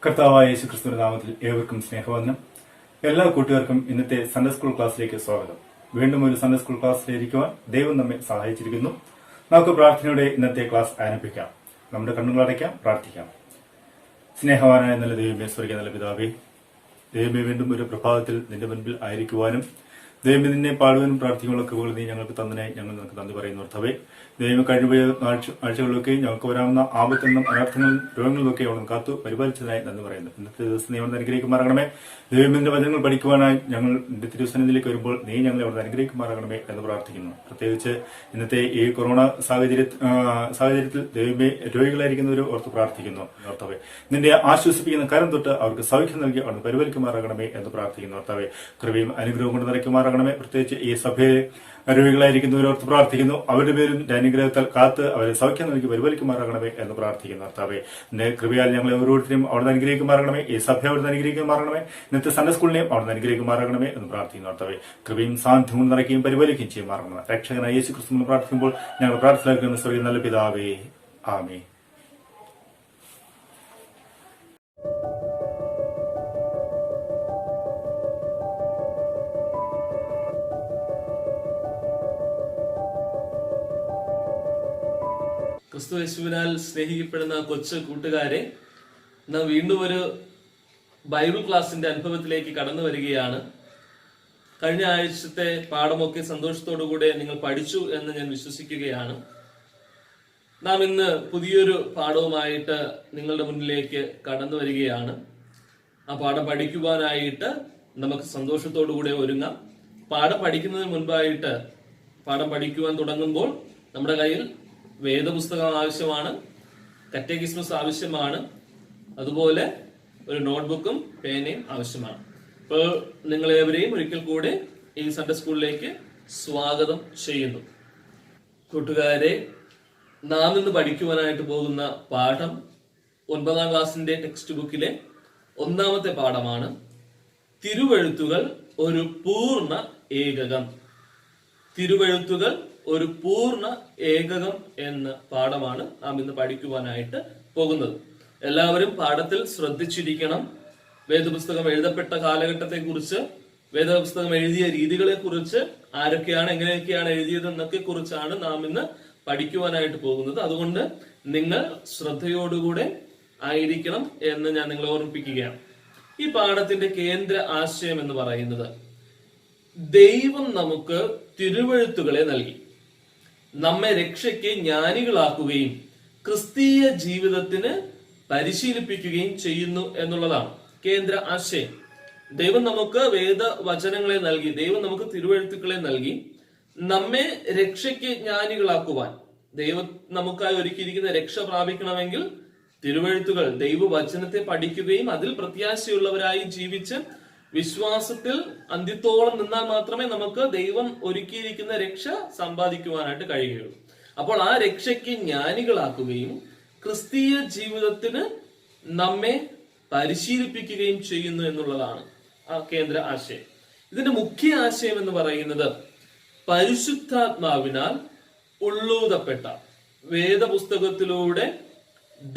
കർത്താവായ യേശുക്രിസ്തുവിന്റെ നാമത്തിൽ ഏവർക്കും സ്നേഹവന്ദനം. എല്ലാ കൂട്ടുകാർക്കും ഇന്നത്തെ സൺഡേ സ്കൂൾ ക്ലാസ്സിലേക്ക് സ്വാഗതം. വീണ്ടും ഒരു സൺഡേ സ്കൂൾ ക്ലാസ്സിലിരിക്കുവാൻ ദൈവം നമ്മെ സഹായിച്ചിരിക്കുന്നു. നമുക്ക് പ്രാർത്ഥനയോടെ ഇന്നത്തെ ക്ലാസ് ആരംഭിക്കാം. നമ്മുടെ കണ്ണുകളടയ്ക്കാം, പ്രാർത്ഥിക്കാം. സ്നേഹവാനായ നല്ല ദൈവമേ, സ്വർഗ്ഗീയ നല്ല പിതാവേ, ദൈവമേ, വീണ്ടും ഒരു പ്രഭാതത്തിൽ നിന്റെ മുൻപിൽ ആയിരിക്കുവാനും ദൈവമേ നിന്നെ പാടുവാനും പ്രാർത്ഥിക്കാനുള്ള കൃപകൾ നീ ഞങ്ങൾക്ക് തന്നതിനായി ഞങ്ങൾ നിനക്ക് നന്ദി പറയുന്നു. കർത്താവേ, ദൈവം കഴിഞ്ഞുപോയ ആഴ്ചകളിലൊക്കെ ഞങ്ങൾക്ക് വരാവുന്ന ആപത്തിനും അനർത്ഥങ്ങളും രോഗങ്ങളിലൊക്കെ അവിടെ കാത്തു പരിപാലിച്ചതിനായി നന്ദി പറയുന്നു. ഇന്നത്തെ ദിവസം നീ അവിടെ അനുഗ്രഹിക്കുമാറാകണമേ. ദൈവത്തിന്റെ വചനങ്ങൾ പഠിക്കുവാനായി ഞങ്ങൾ നിന്റെ തിരുസന്നിധിയിലേക്ക് വരുമ്പോൾ നീ ഞങ്ങളെ അവിടെ അനുഗ്രഹിക്കുമാറാകണമേ എന്ന് പ്രാർത്ഥിക്കുന്നു. പ്രത്യേകിച്ച് ഇന്നത്തെ ഈ കൊറോണ സാഹചര്യത്തിൽ ദൈവമേ രോഗികളായിരിക്കുന്നവർ ഓർത്ത് പ്രാർത്ഥിക്കുന്നു. കർത്താവേ, നിന്റെ ആശ്വസിപ്പിക്കുന്ന കരം തൊട്ട് അവർക്ക് സൗഖ്യം നൽകി അവിടെ പരിപാലിക്കുമാറാകണമേ എന്ന് പ്രാർത്ഥിക്കുന്നു. കർത്താവേ, കൃപയും അനുഗ്രഹവും കൊണ്ട് നിറയ്ക്കുമാറാകണമേ. പ്രത്യേകിച്ച് ഈ സഭയെ രോഗികളായിരിക്കുന്നവരോർത്ത് പ്രാർത്ഥിക്കുന്നു. അവരുടെ പേരും അനുഗ്രഹത്താൽ കാത്ത് അവരെ സൗഖ്യം നൽകി പരിപാലിക്കുമാറാകണമേ എന്ന് പ്രാർത്ഥിക്കുന്നു. കർത്താവേ, നിന്റെ കൃപയാൽ ഞങ്ങളെ ഓരോരുത്തരെയും അവിടെ അനുഗ്രഹിക്കുമാറാകണമേ. ഈ സഭ അവിടെ അനുഗ്രഹിക്കുമാറാകണമേ. ഇന്നത്തെ സൺഡേ സ്കൂളിനെയും അവിടെ അനുഗ്രഹിക്കുമാറാകണമേ എന്ന് പ്രാർത്ഥിക്കുന്നു. കർത്താവേ, കൃപയും സാന്ത്വവും നിറയ്ക്കുകയും പരിപാലിക്കുകയും ചെയ്യുമാറാകണമേ. രക്ഷകനായ യേശു ക്രിസ്തു പ്രാർത്ഥിക്കുമ്പോൾ ഞങ്ങൾ പ്രാർത്ഥിക്കുന്ന സ്വർഗ്ഗീയ നല്ല പിതാവേ, ആമേൻ. ക്രിസ്തു യേശുവിനാൽ സ്നേഹിക്കപ്പെടുന്ന കൊച്ചു കൂട്ടുകാരെ, നാം വീണ്ടും ഒരു ബൈബിൾ ക്ലാസിന്റെ അനുഭവത്തിലേക്ക് കടന്നു വരികയാണ്. കഴിഞ്ഞ ആഴ്ചത്തെ പാഠമൊക്കെ സന്തോഷത്തോടുകൂടെ നിങ്ങൾ പഠിച്ചു എന്ന് ഞാൻ വിശ്വസിക്കുകയാണ്. നാം ഇന്ന് പുതിയൊരു പാഠവുമായിട്ട് നിങ്ങളുടെ മുന്നിലേക്ക് കടന്നു വരികയാണ്. ആ പാഠം പഠിക്കുവാനായിട്ട് നമുക്ക് സന്തോഷത്തോടുകൂടെ ഒരുങ്ങാം. പാഠം പഠിക്കുന്നതിന് മുൻപായിട്ട് പാഠം പഠിക്കുവാൻ തുടങ്ങുമ്പോൾ നമ്മുടെ കയ്യിൽ വേദപുസ്തകം ആവശ്യമാണ്, കറ്റേക്കിസ്മസ് ആവശ്യമാണ്, അതുപോലെ ഒരു നോട്ട്ബുക്കും പേനയും ആവശ്യമാണ്. അപ്പോൾ നിങ്ങളേവരെയും ഒരിക്കൽ കൂടെ ഈ സൺഡേ സ്കൂളിലേക്ക് സ്വാഗതം ചെയ്യുന്നു. കൂട്ടുകാരെ, നാം ഇന്ന് പഠിക്കുവാനായിട്ട് പോകുന്ന പാഠം 9ാം ക്ലാസ്സിന്റെ ടെക്സ്റ്റ് ബുക്കിലെ 1ാമത്തെ പാഠമാണ്. തിരുവെഴുത്തുകൾ ഒരു പൂർണ്ണ ഏകകം. തിരുവെഴുത്തുകൾ ഒരു പൂർണ്ണ ഏകകം എന്ന പാഠമാണ് നാം ഇന്ന് പഠിക്കുവാനായിട്ട് പോകുന്നത്. എല്ലാവരും പാഠത്തിൽ ശ്രദ്ധിച്ചിരിക്കണം. വേദപുസ്തകം എഴുതപ്പെട്ട കാലഘട്ടത്തെ കുറിച്ച്, വേദപുസ്തകം എഴുതിയ രീതികളെ കുറിച്ച്, ആരൊക്കെയാണ് എങ്ങനെയൊക്കെയാണ് എഴുതിയതെന്നൊക്കെ കുറിച്ചാണ് നാം ഇന്ന് പഠിക്കുവാനായിട്ട് പോകുന്നത്. അതുകൊണ്ട് നിങ്ങൾ ശ്രദ്ധയോടുകൂടെ ആയിരിക്കണം എന്ന് ഞാൻ നിങ്ങളെ ഓർമ്മിപ്പിക്കുകയാണ്. ഈ പാഠത്തിന്റെ കേന്ദ്ര ആശയം എന്ന് പറയുന്നത്, ദൈവം നമുക്ക് തിരുവെഴുത്തുകളെ നൽകി നമ്മെ രക്ഷയ്ക്ക് ജ്ഞാനികളാക്കുകയും ക്രിസ്തീയ ജീവിതത്തിന് പരിശീലിപ്പിക്കുകയും ചെയ്യുന്നു എന്നുള്ളതാണ് കേന്ദ്ര ആശയം. ദൈവം നമുക്ക് വേദവചനങ്ങളെ നൽകി, ദൈവം നമുക്ക് തിരുവെഴുത്തുക്കളെ നൽകി നമ്മെ രക്ഷയ്ക്ക് ജ്ഞാനികളാക്കുവാൻ. ദൈവം നമുക്കായി ഒരുക്കിയിരിക്കുന്ന രക്ഷ പ്രാപിക്കണമെങ്കിൽ തിരുവെഴുത്തുകൾ, ദൈവവചനത്തെ പഠിക്കുകയും അതിൽ പ്രത്യാശയുള്ളവരായി ജീവിച്ച് വിശ്വാസത്തിൽ അന്ത്യത്തോളം നിന്നാൽ മാത്രമേ നമുക്ക് ദൈവം ഒരുക്കിയിരിക്കുന്ന രക്ഷ സമ്പാദിക്കുവാനായിട്ട് കഴിയുകയുള്ളൂ. അപ്പോൾ ആ രക്ഷയ്ക്ക് ജ്ഞാനികളാക്കുകയും ക്രിസ്തീയ ജീവിതത്തിന് നമ്മെ പരിശീലിപ്പിക്കുകയും ചെയ്യുന്നു എന്നുള്ളതാണ് ആ കേന്ദ്ര ആശയം. ഇതിന്റെ മുഖ്യ ആശയം എന്ന് പറയുന്നത്, പരിശുദ്ധാത്മാവിനാൽ ഉള്ളൂതപ്പെട്ട വേദപുസ്തകത്തിലൂടെ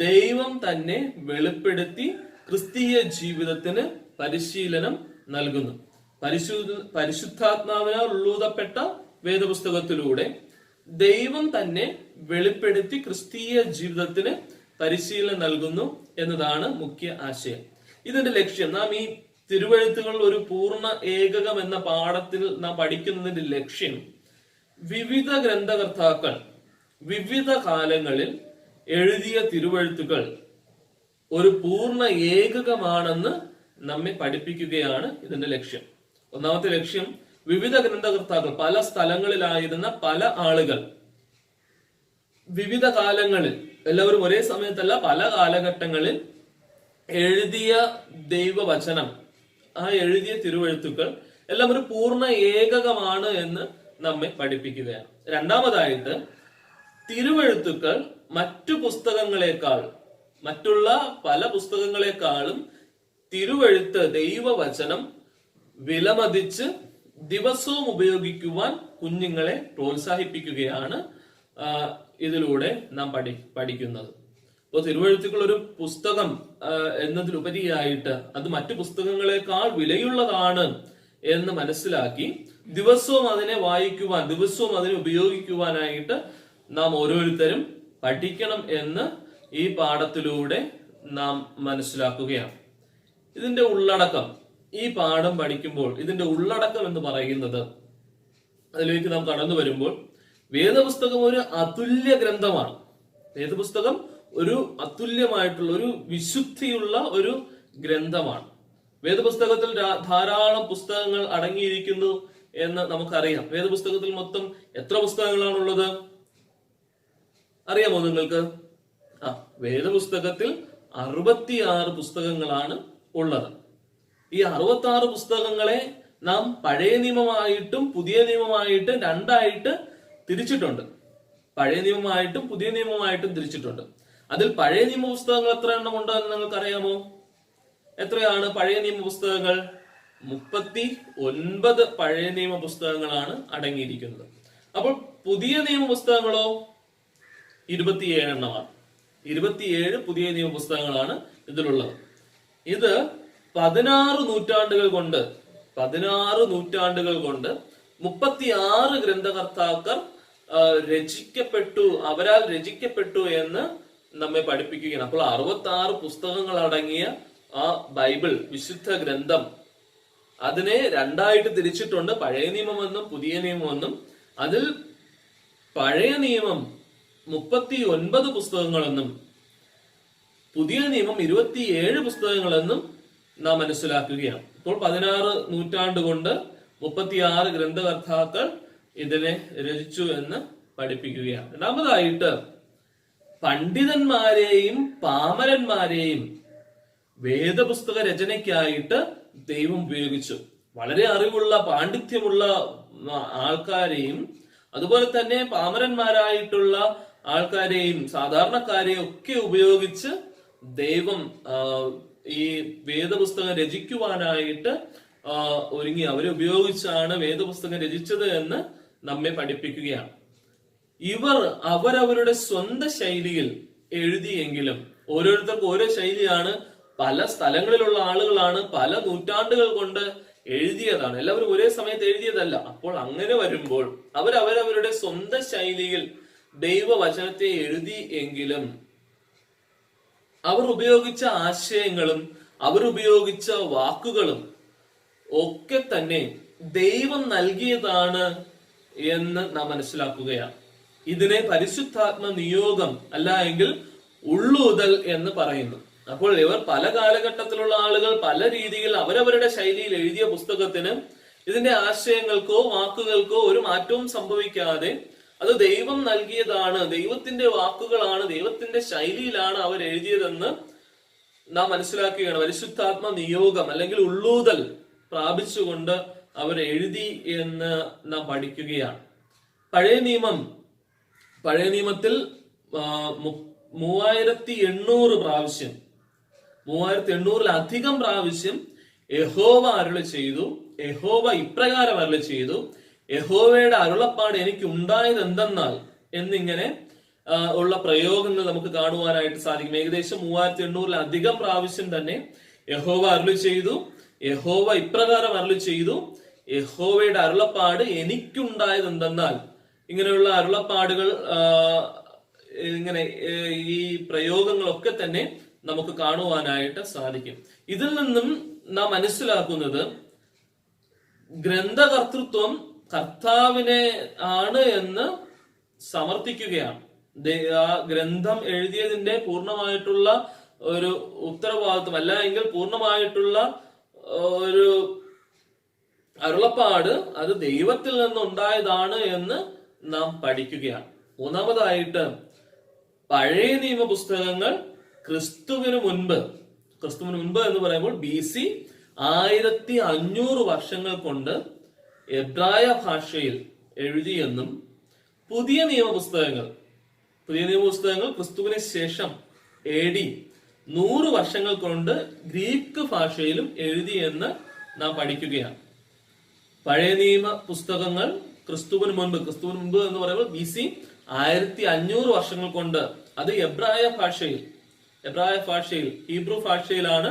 ദൈവം തന്നെ വെളിപ്പെടുത്തി ക്രിസ്തീയ ജീവിതത്തിന് പരിശീലനം നൽകുന്നു. പരിശുദ്ധാത്മാവിനാൽ ഉള്ളൂതപ്പെട്ട വേദപുസ്തകത്തിലൂടെ ദൈവം തന്നെ വെളിപ്പെടുത്തി ക്രിസ്തീയ ജീവിതത്തിന് പരിശീലനം നൽകുന്നു എന്നതാണ് മുഖ്യ ആശയം. ഇതിന്റെ ലക്ഷ്യം, നാം ഈ തിരുവെഴുത്തുകൾ ഒരു പൂർണ്ണ ഏകകം എന്ന പാഠത്തിൽ നാം പഠിക്കുന്നതിന്റെ ലക്ഷ്യം, വിവിധ ഗ്രന്ഥകർത്താക്കൾ വിവിധ കാലങ്ങളിൽ എഴുതിയ തിരുവെഴുത്തുകൾ ഒരു പൂർണ്ണ ഏകകമാണെന്ന് നമ്മെ പഠിപ്പിക്കുകയാണ് ഇതിന്റെ ലക്ഷ്യം. ഒന്നാമത്തെ ലക്ഷ്യം, വിവിധ ഗ്രന്ഥകർത്താക്കൾ, പല സ്ഥലങ്ങളിലായിരുന്ന പല ആളുകൾ വിവിധ കാലങ്ങളിൽ, എല്ലാവരും ഒരേ സമയത്തല്ല, പല കാലഘട്ടങ്ങളിൽ എഴുതിയ ദൈവവചനം, ആ എഴുതിയ തിരുവെഴുത്തുക്കൾ എല്ലാം ഒരു പൂർണ്ണ ഏകകമാണ് എന്ന് നമ്മെ പഠിപ്പിക്കുകയാണ്. രണ്ടാമതായിട്ട്, തിരുവെഴുത്തുക്കൾ മറ്റു പുസ്തകങ്ങളെക്കാൾ, മറ്റുള്ള പല പുസ്തകങ്ങളെക്കാളും തിരുവെഴുത്ത്, ദൈവവചനം വിലമതിച്ച് ദിവസവും ഉപയോഗിക്കുവാൻ കുഞ്ഞുങ്ങളെ പ്രോത്സാഹിപ്പിക്കുകയാണ് ഇതിലൂടെ നാം പഠിക്കുന്നത്. അപ്പോൾ തിരുവെഴുത്തുകൾ ഒരു പുസ്തകം എന്നതിലുപരിയായിട്ട് അത് മറ്റു പുസ്തകങ്ങളെക്കാൾ വിലയുള്ളതാണ് എന്ന് മനസ്സിലാക്കി ദിവസവും അതിനെ വായിക്കുവാൻ, ദിവസവും അതിനെ ഉപയോഗിക്കുവാനായിട്ട് നാം ഓരോരുത്തരും പഠിക്കണം എന്ന് ഈ പാഠത്തിലൂടെ നാം മനസ്സിലാക്കുകയാണ്. ഇതിന്റെ ഉള്ളടക്കം, ഈ പാഠം പഠിക്കുമ്പോൾ ഇതിന്റെ ഉള്ളടക്കം എന്ന് പറയുന്നത്, അതിലേക്ക് നാം കടന്നു വരുമ്പോൾ, വേദപുസ്തകം ഒരു അതുല്യ ഗ്രന്ഥമാണ്. വേദപുസ്തകം ഒരു അതുല്യമായിട്ടുള്ള, ഒരു വിശുദ്ധിയുള്ള ഒരു ഗ്രന്ഥമാണ്. വേദപുസ്തകത്തിൽ ധാരാളം പുസ്തകങ്ങൾ അടങ്ങിയിരിക്കുന്നു എന്ന് നമുക്കറിയാം. വേദപുസ്തകത്തിൽ മൊത്തം എത്ര പുസ്തകങ്ങളാണുള്ളത് അറിയാമോ നിങ്ങൾക്ക്? വേദപുസ്തകത്തിൽ 66 പുസ്തകങ്ങളാണ് ഉള്ളത്. ഈ 66 പുസ്തകങ്ങളെ നാം പഴയ നിയമമായിട്ടും പുതിയ നിയമമായിട്ടും രണ്ടായിട്ട് തിരിച്ചിട്ടുണ്ട്. പഴയ നിയമമായിട്ടും പുതിയ നിയമമായിട്ടും തിരിച്ചിട്ടുണ്ട്. അതിൽ പഴയ നിയമ പുസ്തകങ്ങൾ എത്ര എണ്ണം ഉണ്ട് എന്ന് നിങ്ങൾക്ക് അറിയാമോ? എത്രയാണ് പഴയ നിയമ പുസ്തകങ്ങൾ? 39 പഴയ നിയമ പുസ്തകങ്ങളാണ് അടങ്ങിയിരിക്കുന്നത്. അപ്പോൾ പുതിയ നിയമ പുസ്തകങ്ങളോ 27 എണ്ണമാണ്. 27 പുതിയ നിയമ പുസ്തകങ്ങളാണ് ഇതിലുള്ളത്. ഇത് 16 നൂറ്റാണ്ടുകൾ കൊണ്ട് 36 ഗ്രന്ഥകർത്താക്കൾ അവരാൽ രചിക്കപ്പെട്ടു എന്ന് നമ്മെ പഠിപ്പിക്കുകയാണ്. അപ്പോൾ 66 പുസ്തകങ്ങൾ അടങ്ങിയ ആ ബൈബിൾ, വിശുദ്ധ ഗ്രന്ഥം, അതിനെ രണ്ടായിട്ട് തിരിച്ചിട്ടുണ്ട്, പഴയ നിയമമെന്നും പുതിയ നിയമമെന്നും. അതിൽ പഴയ നിയമം 39 പുസ്തകങ്ങളെന്നും പുതിയ നിയമം 27 പുസ്തകങ്ങളെന്നും നാം മനസ്സിലാക്കുകയാണ്. ഇപ്പോൾ 16 നൂറ്റാണ്ട് കൊണ്ട് 36 ഗ്രന്ഥകർത്താക്കൾ ഇതിനെ രചിച്ചു എന്ന് പഠിപ്പിക്കുകയാണ്. രണ്ടാമതായിട്ട് പണ്ഡിതന്മാരെയും പാമരന്മാരെയും വേദപുസ്തക രചനയ്ക്കായിട്ട് ദൈവം ഉപയോഗിച്ചു. വളരെ അറിവുള്ള, പാണ്ഡിത്യമുള്ള ആൾക്കാരെയും അതുപോലെ തന്നെ പാമരന്മാരായിട്ടുള്ള ആൾക്കാരെയും സാധാരണക്കാരെയും ഒക്കെ ഉപയോഗിച്ച് ദൈവം ഈ വേദപുസ്തകം രചിക്കുവാനായിട്ട് ഒരുങ്ങി. അവരെ ഉപയോഗിച്ചാണ് വേദപുസ്തകം രചിച്ചത് എന്ന് നമ്മെ പഠിപ്പിക്കുകയാണ്. ഇവർ അവരവരുടെ സ്വന്തം ശൈലിയിൽ എഴുതിയെങ്കിലും, ഓരോരുത്തർക്കും ഓരോ ശൈലിയാണ്, പല സ്ഥലങ്ങളിലുള്ള ആളുകളാണ്, പല നൂറ്റാണ്ടുകൾ കൊണ്ട് എഴുതിയതാണ്, എല്ലാവരും ഒരേ സമയത്ത് എഴുതിയതല്ല. അപ്പോൾ അങ്ങനെ വരുമ്പോൾ അവരവരുടെ സ്വന്തം ശൈലിയിൽ ദൈവവചനത്തെ എഴുതി എങ്കിലും അവർ ഉപയോഗിച്ച ആശയങ്ങളും അവരുപയോഗിച്ച വാക്കുകളും ഒക്കെ തന്നെ ദൈവം നൽകിയതാണ് എന്ന് നാം മനസ്സിലാക്കുകയാണ്. ഇതിനെ പരിശുദ്ധാത്മ നിയോഗം അല്ല എങ്കിൽ ഉള്ളൂതൽ എന്ന് പറയുന്നു. അപ്പോൾ ഇവർ പല കാലഘട്ടത്തിലുള്ള ആളുകൾ പല രീതിയിൽ അവരവരുടെ ശൈലിയിൽ എഴുതിയ പുസ്തകത്തിന് ഇതിന്റെ ആശയങ്ങൾക്കോ വാക്കുകൾക്കോ ഒരു മാറ്റവും സംഭവിക്കാതെ അത് ദൈവം നൽകിയതാണ്, ദൈവത്തിന്റെ വാക്കുകളാണ്, ദൈവത്തിന്റെ ശൈലിയിലാണ് അവർ എഴുതിയതെന്ന് നാം മനസ്സിലാക്കുകയാണ്. പരിശുദ്ധാത്മ നിയോഗം അല്ലെങ്കിൽ ഉള്ളൂതൽ പ്രാപിച്ചുകൊണ്ട് അവർ എഴുതി എന്ന് നാം പഠിക്കുകയാണ്. പഴയ നിയമത്തിൽ 3800 പ്രാവശ്യം യഹോവ അരുളി ചെയ്തു, യഹോവ ഇപ്രകാരം അരുളി ചെയ്തു, യഹോവയുടെ അരുളപ്പാട് എനിക്ക് ഉണ്ടായത് എന്തെന്നാൽ എന്നിങ്ങനെ ഉള്ള പ്രയോഗങ്ങൾ നമുക്ക് കാണുവാനായിട്ട് സാധിക്കും. ഏകദേശം 3800 പ്രാവശ്യം തന്നെ യഹോവ അരുളി ചെയ്തു, യഹോവ ഇപ്രകാരം അരുളി ചെയ്തു, യഹോവയുടെ അരുളപ്പാട് എനിക്കുണ്ടായത് എന്തെന്നാൽ, ഇങ്ങനെയുള്ള അരുളപ്പാടുകൾ, ഇങ്ങനെ ഈ പ്രയോഗങ്ങളൊക്കെ തന്നെ നമുക്ക് കാണുവാനായിട്ട് സാധിക്കും. ഇതിൽ നിന്നും നാം മനസ്സിലാക്കുന്നത് ഗ്രന്ഥകർത്തൃത്വം കർത്താവിനെ ആണ് എന്ന് സമർത്ഥിക്കുകയാണ്. ആ ഗ്രന്ഥം എഴുതിയതിന്റെ പൂർണ്ണമായിട്ടുള്ള ഒരു ഉത്തരവാദിത്വം അല്ല എങ്കിൽ പൂർണ്ണമായിട്ടുള്ള ഒരു അരുളപ്പാട് അത് ദൈവത്തിൽ നിന്നുണ്ടായതാണ് എന്ന് നാം പഠിക്കുകയാണ്. മൂന്നാമതായിട്ട് പഴയ നിയമ പുസ്തകങ്ങൾ ക്രിസ്തുവിന് മുൻപ് എന്ന് പറയുമ്പോൾ BC 1500 വർഷങ്ങൾ കൊണ്ട് എബ്രായ ഭാഷയിൽ എഴുതിയെന്നും പുതിയ നിയമ പുസ്തകങ്ങൾ ക്രിസ്തുവിന് ശേഷം AD 100 വർഷങ്ങൾ കൊണ്ട് ഗ്രീക്ക് ഭാഷയിലും എഴുതിയെന്ന് നാം പഠിക്കുകയാണ്. പഴയ നിയമ പുസ്തകങ്ങൾ ക്രിസ്തുവിന് മുൻപ് എന്ന് പറയുമ്പോൾ BC 1500 വർഷങ്ങൾ കൊണ്ട് അത് എബ്രായ ഭാഷയിൽ എബ്രായ ഭാഷയിൽ, ഹീബ്രു ഭാഷയിലാണ്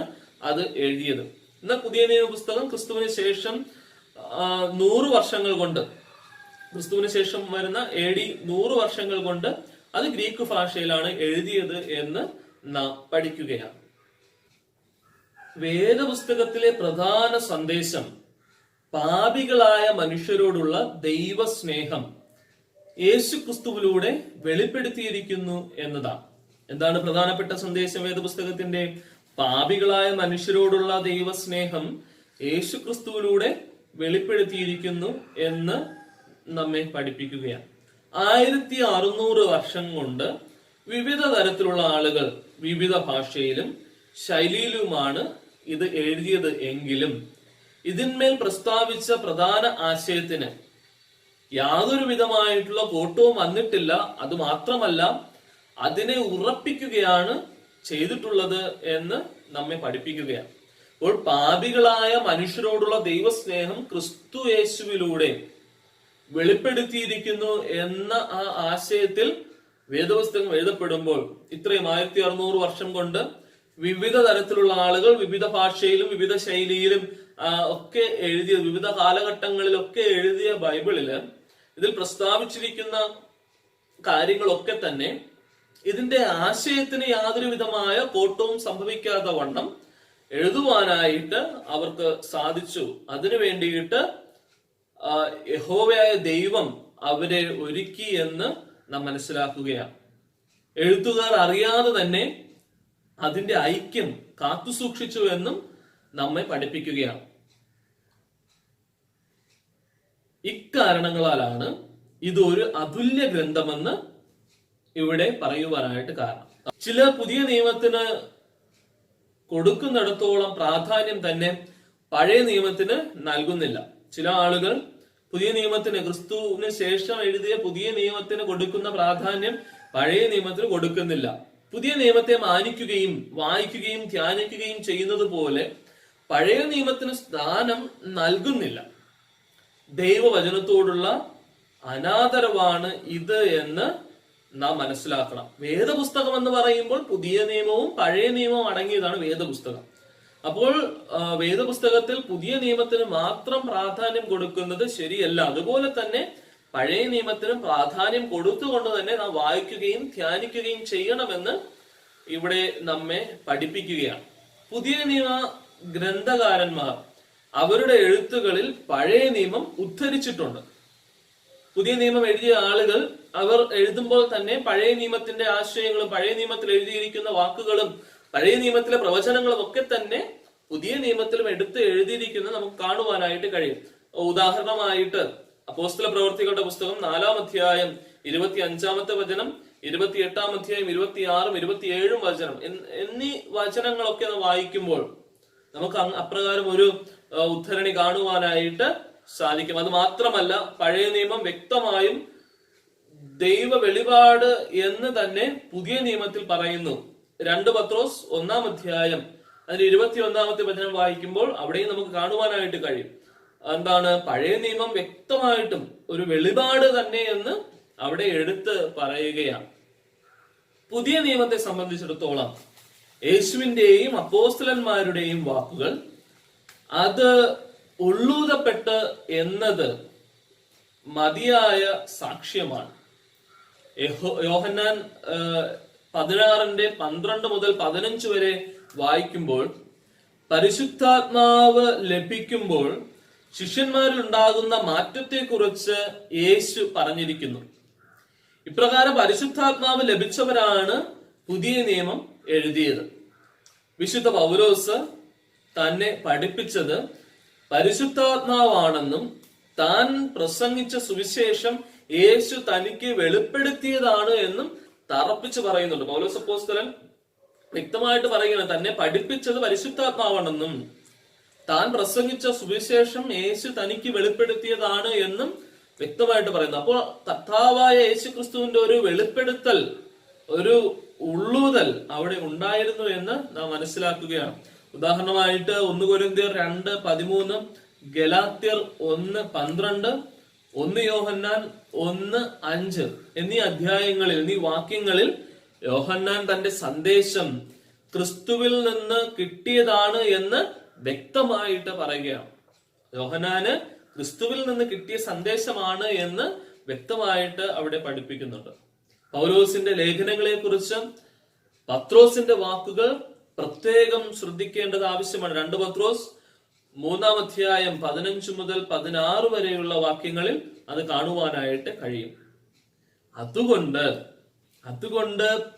അത് എഴുതിയത്. എന്നാൽ പുതിയ നിയമ പുസ്തകം ക്രിസ്തുവിന് ശേഷം 100 വർഷങ്ങൾ കൊണ്ട്, ക്രിസ്തുവിന് ശേഷം വരുന്ന AD 100 വർഷങ്ങൾ കൊണ്ട് അത് ഗ്രീക്ക് ഭാഷയിലാണ് എഴുതിയത് എന്ന് നാം പഠിക്കുകയാണ്. വേദപുസ്തകത്തിലെ പ്രധാന സന്ദേശം പാപികളായ മനുഷ്യരോടുള്ള ദൈവസ്നേഹം യേശു ക്രിസ്തുവിലൂടെ വെളിപ്പെടുത്തിയിരിക്കുന്നു എന്നതാണ്. എന്താണ് പ്രധാനപ്പെട്ട സന്ദേശം വേദപുസ്തകത്തിന്റെ? പാപികളായ മനുഷ്യരോടുള്ള ദൈവസ്നേഹം യേശു ക്രിസ്തുവിലൂടെ വെളിപ്പെടുത്തിയിരിക്കുന്നു എന്ന് നമ്മെ പഠിപ്പിക്കുകയാണ്. 1600 വർഷം കൊണ്ട് വിവിധ തരത്തിലുള്ള ആളുകൾ വിവിധ ഭാഷയിലും ശൈലിയിലുമാണ് ഇത് എഴുതിയത് എങ്കിലും ഇതിന്മേൽ പ്രസ്താവിച്ച പ്രധാന ആശയത്തിന് യാതൊരു വിധമായിട്ടുള്ള കോട്ടവും വന്നിട്ടില്ല. അത് മാത്രമല്ല, അതിനെ ഉറപ്പിക്കുകയാണ് ചെയ്തിട്ടുള്ളത് എന്ന് നമ്മെ പഠിപ്പിക്കുകയാണ്. അപ്പോൾ പാപികളായ മനുഷ്യരോടുള്ള ദൈവസ്നേഹം ക്രിസ്തു യേശുവിലൂടെ വെളിപ്പെടുത്തിയിരിക്കുന്നു എന്ന ആ ആശയത്തിൽ വേദപുസ്തകം എഴുതപ്പെടുമ്പോൾ ഇത്രയും 1600 വർഷം കൊണ്ട് വിവിധ തരത്തിലുള്ള ആളുകൾ വിവിധ ഭാഷയിലും വിവിധ ശൈലിയിലും ഒക്കെ എഴുതിയ, വിവിധ കാലഘട്ടങ്ങളിലൊക്കെ എഴുതിയ ബൈബിളില് ഇതിൽ പ്രസ്താവിച്ചിരിക്കുന്ന കാര്യങ്ങളൊക്കെ തന്നെ ഇതിന്റെ ആശയത്തിന് യാതൊരു വിധമായ കോട്ടവും സംഭവിക്കാത്ത വണ്ണം എഴുതുവാനായിട്ട് അവർക്ക് സാധിച്ചു. അതിനു വേണ്ടിയിട്ട് യഹോവയായ ദൈവം അവരെ ഒരുക്കി എന്ന് നാം മനസ്സിലാക്കുകയാണ്. എഴുത്തുകാർ അറിയാതെ തന്നെ അതിന്റെ ഐക്യം കാത്തുസൂക്ഷിച്ചു എന്നും നമ്മെ പഠിപ്പിക്കുകയാണ്. ഇക്കാരണങ്ങളാലാണ് ഇതൊരു അതുല്യ ഗ്രന്ഥമെന്ന് ഇവിടെ പറയുവാനായിട്ട് കാരണം. ചില പുതിയ നിയമത്തിന് കൊടുക്കുന്നിടത്തോളം പ്രാധാന്യം തന്നെ പഴയ നിയമത്തിന് നൽകുന്നില്ല. ചില ആളുകൾ പുതിയ നിയമത്തിന്, ക്രിസ്തുവിന് ശേഷം എഴുതിയ പുതിയ നിയമത്തിന് കൊടുക്കുന്ന പ്രാധാന്യം പഴയ നിയമത്തിന് കൊടുക്കുന്നില്ല. പുതിയ നിയമത്തെ മാനിക്കുകയും വായിക്കുകയും ധ്യാനിക്കുകയും ചെയ്യുന്നത് പോലെ പഴയ നിയമത്തിന് സ്ഥാനം നൽകുന്നില്ല. ദൈവവചനത്തോടുള്ള അനാദരവാണ് ഇത് എന്ന് നാം മനസ്സിലാക്കണം. വേദപുസ്തകം എന്ന് പറയുമ്പോൾ പുതിയ നിയമവും പഴയ നിയമവും അടങ്ങിയതാണ് വേദപുസ്തകം. അപ്പോൾ വേദപുസ്തകത്തിൽ പുതിയ നിയമത്തിന് മാത്രം പ്രാധാന്യം കൊടുക്കുന്നത് ശരിയല്ല. അതുപോലെ തന്നെ പഴയ നിയമത്തിനും പ്രാധാന്യം കൊടുത്തുകൊണ്ട് തന്നെ നാം വായിക്കുകയും ധ്യാനിക്കുകയും ചെയ്യണമെന്ന് ഇവിടെ നമ്മെ പഠിപ്പിക്കുകയാണ്. പുതിയ നിയമ ഗ്രന്ഥകാരന്മാർ അവരുടെ എഴുത്തുകളിൽ പഴയ നിയമം ഉദ്ധരിച്ചിട്ടുണ്ട്. പുതിയ നിയമം എഴുതിയ ആളുകൾ അവർ എഴുതുമ്പോൾ തന്നെ പഴയ നിയമത്തിന്റെ ആശയങ്ങളും പഴയ നിയമത്തിൽ എഴുതിയിരിക്കുന്ന വാക്കുകളും പഴയ നിയമത്തിലെ പ്രവചനങ്ങളും ഒക്കെ തന്നെ പുതിയ നിയമത്തിലും എടുത്ത് എഴുതിയിരിക്കുന്നത് നമുക്ക് കാണുവാനായിട്ട് കഴിയും. ഉദാഹരണമായിട്ട് അപ്പോസ്തല പ്രവർത്തികളുടെ പുസ്തകം 4-ാം അധ്യായം 25-ാമത്തെ വചനം, 28-ാം അധ്യായം 26-ഉം 27-ഉം വചനം എന്നീ വചനങ്ങളൊക്കെ വായിക്കുമ്പോൾ നമുക്ക് അപ്രകാരം ഒരു ഉദ്ധരണി കാണുവാനായിട്ട് സാധിക്കും. അത് മാത്രമല്ല, പഴയ നിയമം വ്യക്തമായും ദൈവ വെളിപാട് എന്ന് തന്നെ പുതിയ നിയമത്തിൽ പറയുന്നു. 2 പത്രോസ് 1-ാം അധ്യായം അതിന്റെ 21-ാമത്തെ വചനം വായിക്കുമ്പോൾ അവിടെയും നമുക്ക് കാണുവാനായിട്ട് കഴിയും. എന്താണ്? പഴയ നിയമം വ്യക്തമായിട്ടും ഒരു വെളിപാട് തന്നെ എന്ന് അവിടെ എടുത്ത് പറയുകയാണ്. പുതിയ നിയമത്തെ സംബന്ധിച്ചിടത്തോളം യേശുവിന്റെയും അപ്പോസ്തലന്മാരുടെയും വാക്കുകൾ അത് ഉള്ളൂതപ്പെട്ട് എന്നത് മതിയായ സാക്ഷ്യമാണ്. യോഹന്നാൻ 16-12 മുതൽ 15 വരെ വായിക്കുമ്പോൾ പരിശുദ്ധാത്മാവ് ലഭിക്കുമ്പോൾ ശിഷ്യന്മാരിൽ ഉണ്ടാകുന്ന മാറ്റത്തെക്കുറിച്ച് യേശു പറഞ്ഞിരിക്കുന്നു. ഇപ്രകാരം പരിശുദ്ധാത്മാവ് ലഭിച്ചവരാണ് പുതിയ നിയമം എഴുതിയത്. വിശുദ്ധ പൗലോസ് തന്നെ പഠിപ്പിച്ചത് പരിശുദ്ധാത്മാവാണെന്നും താൻ പ്രസംഗിച്ച സുവിശേഷം യേശു തനിക്ക് വെളിപ്പെടുത്തിയതാണ് എന്നും തറപ്പിച്ച് പറയുന്നുണ്ട്. പൗലോസ് അപ്പോസ്തലൻ വ്യക്തമായിട്ട് പറയുകയാണ്, തന്നെ പഠിപ്പിച്ചത് പരിശുദ്ധാത്മാവാണെന്നും താൻ പ്രസംഗിച്ച സുവിശേഷം യേശു തനിക്ക് വെളിപ്പെടുത്തിയതാണ് എന്നും വ്യക്തമായിട്ട് പറയുന്നു. അപ്പോൾ കർത്താവായ യേശു ക്രിസ്തുവിന്റെ ഒരു വെളിപ്പെടുത്തൽ, ഒരു ഉള്ളൂതൽ അവിടെ ഉണ്ടായിരുന്നു എന്ന് നാം മനസ്സിലാക്കുകയാണ്. ഉദാഹരണമായിട്ട് 1 കൊരിന്ത്യർ 2:13, ഗലാത്യർ 1:12, 1 യോഹന്നാൻ 1:5 എന്നീ അധ്യായങ്ങളിൽ, എന്നീ വാക്യങ്ങളിൽ യോഹന്നാൻ തന്റെ സന്ദേശം ക്രിസ്തുവിൽ നിന്ന് കിട്ടിയതാണ് എന്ന് വ്യക്തമായിട്ട് പറയുകയാണ്. യോഹന്നാന് ക്രിസ്തുവിൽ നിന്ന് കിട്ടിയ സന്ദേശമാണ് എന്ന് വ്യക്തമായിട്ട് അവിടെ പഠിപ്പിക്കുന്നുണ്ട്. പൗലോസിന്റെ ലേഖനങ്ങളെ കുറിച്ച് പത്രോസിന്റെ വാക്കുകൾ പ്രത്യേകം ശ്രദ്ധിക്കേണ്ടത് ആവശ്യമാണ്. 2 പത്രോസ് 3-ാം അധ്യായം 15 മുതൽ 16 വരെയുള്ള വാക്യങ്ങളിൽ അത് കാണുവാനായിട്ട് കഴിയും. അതുകൊണ്ട്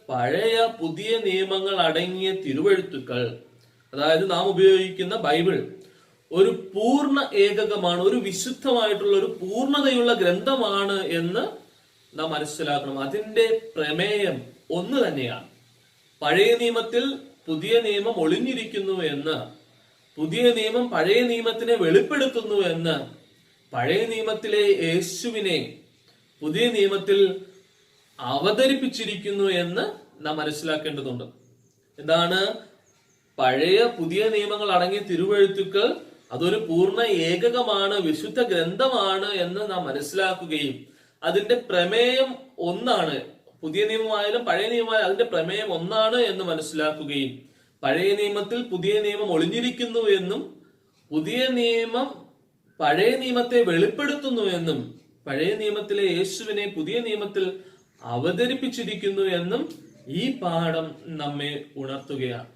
പഴയ പുതിയ നിയമങ്ങൾ അടങ്ങിയ തിരുവെഴുത്തുക്കൾ, അതായത് നാം ഉപയോഗിക്കുന്ന ബൈബിൾ, ഒരു പൂർണ്ണ ഏകകമാണ്, ഒരു വിശുദ്ധമായിട്ടുള്ള ഒരു പൂർണ്ണതയുള്ള ഗ്രന്ഥമാണ് എന്ന് നാം മനസ്സിലാക്കണം. അതിന്റെ പ്രമേയം ഒന്ന് തന്നെയാണ്. പഴയ നിയമത്തിൽ പുതിയ നിയമം ഒളിഞ്ഞിരിക്കുന്നു എന്ന്, പുതിയ നിയമം പഴയ നിയമത്തിനെ വെളിപ്പെടുത്തുന്നു എന്ന്, പഴയ നിയമത്തിലെ യേശുവിനെ പുതിയ നിയമത്തിൽ അവതരിപ്പിച്ചിരിക്കുന്നു എന്ന് നാം മനസ്സിലാക്കേണ്ടതുണ്ട്. എന്താണ് പഴയ പുതിയ നിയമങ്ങൾ അടങ്ങിയ തിരുവെഴുത്തുക്കൾ? അതൊരു പൂർണ്ണ ഏകകമാണ്, വിശുദ്ധ ഗ്രന്ഥമാണ് എന്ന് നാം മനസ്സിലാക്കുകയും അതിന്റെ പ്രമേയം ഒന്നാണ്. പുതിയ നിയമമായാലും പഴയ നിയമമായാലും അതിന്റെ പ്രമേയം ഒന്നാണ് എന്ന് മനസ്സിലാക്കുകയും, പഴയ നിയമത്തിൽ പുതിയ നിയമം ഒളിഞ്ഞിരിക്കുന്നു എന്നും, പുതിയ നിയമം പഴയ നിയമത്തെ വെളിപ്പെടുത്തുന്നു എന്നും, പഴയ നിയമത്തിലെ യേശുവിനെ പുതിയ നിയമത്തിൽ അവതരിപ്പിച്ചിരിക്കുന്നു എന്നും ഈ പാഠം നമ്മെ ഉണർത്തുകയാണ്.